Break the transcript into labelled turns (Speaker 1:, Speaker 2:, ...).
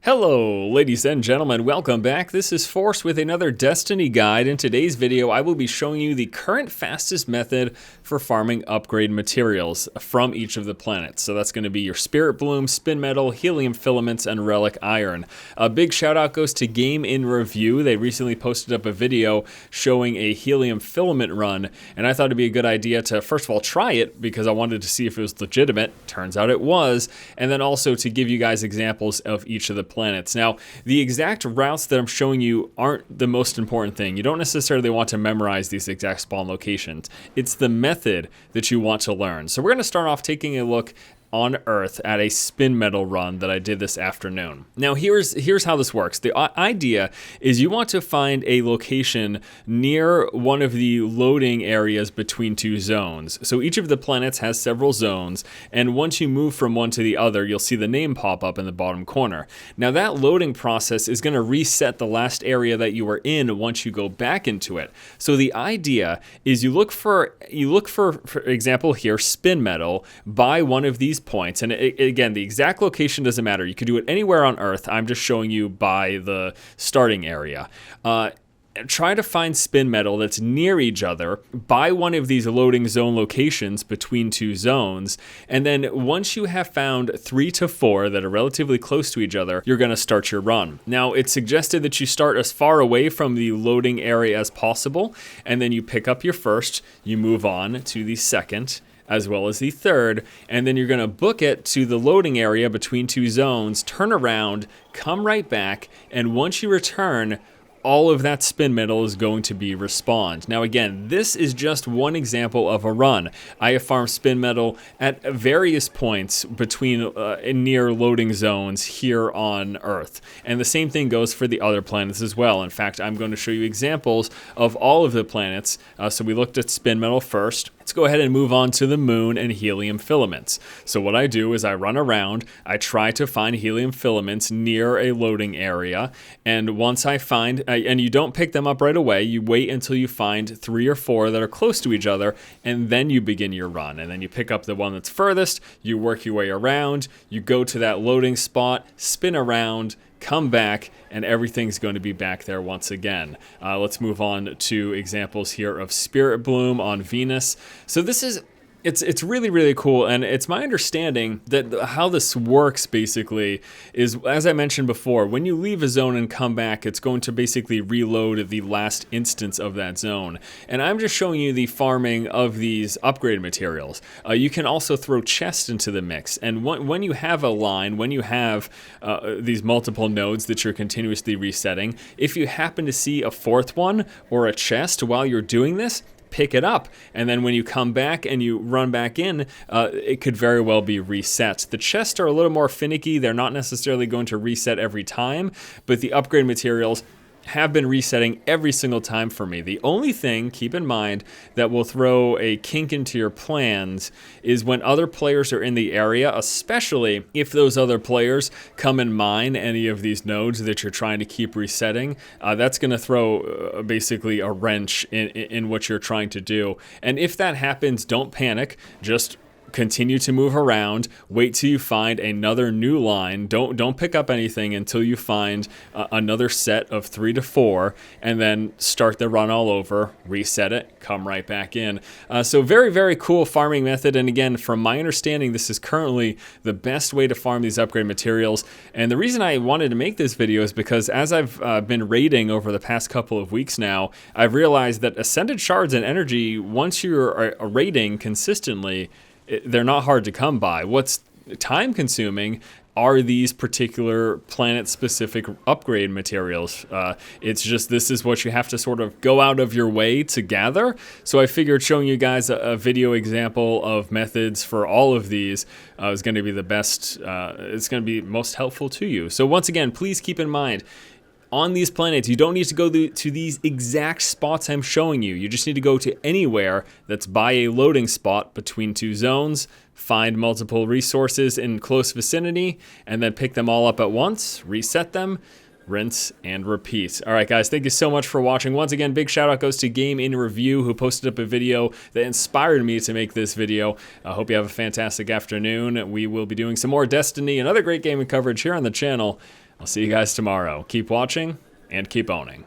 Speaker 1: Hello, ladies and gentlemen, welcome back. This is Force with another Destiny guide. In today's video, I will be showing you the current fastest method for farming upgrade materials from each of the planets. So that's going to be your Spirit Bloom, Spinmetal, Helium Filaments, and Relic Iron. A big shout out goes to Game in Review. They recently posted up a video showing a Helium Filament run, and I thought it'd be a good idea to first of all try it because I wanted to see if it was legitimate. Turns out it was, and then also to give you guys examples of each of the planets. Now, the exact routes that I'm showing you aren't the most important thing. You don't necessarily want to memorize these exact spawn locations. It's the method that you want to learn. So we're going to start off taking a look on Earth at a Spinmetal run that I did this afternoon. Now here's how this works. The idea is you want to find a location near one of the loading areas between two zones. So each of the planets has several zones, and once you move from one to the other, you'll see the name pop up in the bottom corner. Now that loading process is going to reset the last area that you were in once you go back into it. So the idea is you look for example here, Spinmetal, by one of these points, and again, the exact location doesn't matter. You could do it anywhere on Earth. I'm just showing you by the starting area. Try to find Spinmetal that's near each other by one of these loading zone locations between two zones, and then once you have found 3 to 4 that are relatively close to each other, you're going to start your run. Now, it's suggested that you start as far away from the loading area as possible, and then you pick up your first, you move on to the second, as well as the third, and then you're going to book it to the loading area between two zones, turn around, come right back, and once you return, all of that Spinmetal is going to be respawned. Now again, this is just one example of a run. I have farmed Spinmetal at various points between near loading zones here on Earth. And the same thing goes for the other planets as well. In fact, I'm going to show you examples of all of the planets. So we looked at Spinmetal first. Let's go ahead and move on to the moon and helium filaments. So what I do is I run around, I try to find helium filaments near a loading area, and once I find, and you don't pick them up right away, you wait until you find 3 or 4 that are close to each other, and then you begin your run. And then you pick up the one that's furthest, you work your way around, you go to that loading spot, spin around, come back, and everything's going to be back there once again. Let's move on to examples here of Spirit Bloom on Venus. So this is It's really, really cool, and it's my understanding that how this works basically is, as I mentioned before, when you leave a zone and come back, it's going to basically reload the last instance of that zone. And I'm just showing you the farming of these upgrade materials. You can also throw chests into the mix, and when you have a line, when you have these multiple nodes that you're continuously resetting, if you happen to see a 4th one or a chest while you're doing this, pick it up, and then when you come back and you run back in, it could very well be reset. The chests are a little more finicky. They're not necessarily going to reset every time, but the upgrade materials have been resetting every single time for me. The only thing, keep in mind, that will throw a kink into your plans is when other players are in the area, especially if those other players come and mine any of these nodes that you're trying to keep resetting. That's going to throw basically a wrench in what you're trying to do. And if that happens, don't panic. Just continue to move around, wait till you find another new line. Don't pick up anything until you find another set of 3 to 4, and then start the run all over, reset it, come right back in. So very, very cool farming method, and again, from my understanding, this is currently the best way to farm these upgrade materials. And the reason I wanted to make this video is because as I've been raiding over the past couple of weeks now, I've realized that Ascended Shards and Energy, once you're raiding consistently, they're not hard to come by. What's time consuming are these particular planet-specific upgrade materials. It's just this is what you have to sort of go out of your way to gather. So I figured showing you guys a video example of methods for all of these is going to be the best, it's going to be most helpful to you. So once again, please keep in mind, on these planets, you don't need to go to these exact spots I'm showing you. You just need to go to anywhere that's by a loading spot between two zones, find multiple resources in close vicinity, and then pick them all up at once, reset them, rinse, and repeat. All right, guys, thank you so much for watching. Once again, big shout out goes to Game in Review, who posted up a video that inspired me to make this video. I hope you have a fantastic afternoon. We will be doing some more Destiny and other great gaming coverage here on the channel. I'll see you guys tomorrow. Keep watching and keep owning.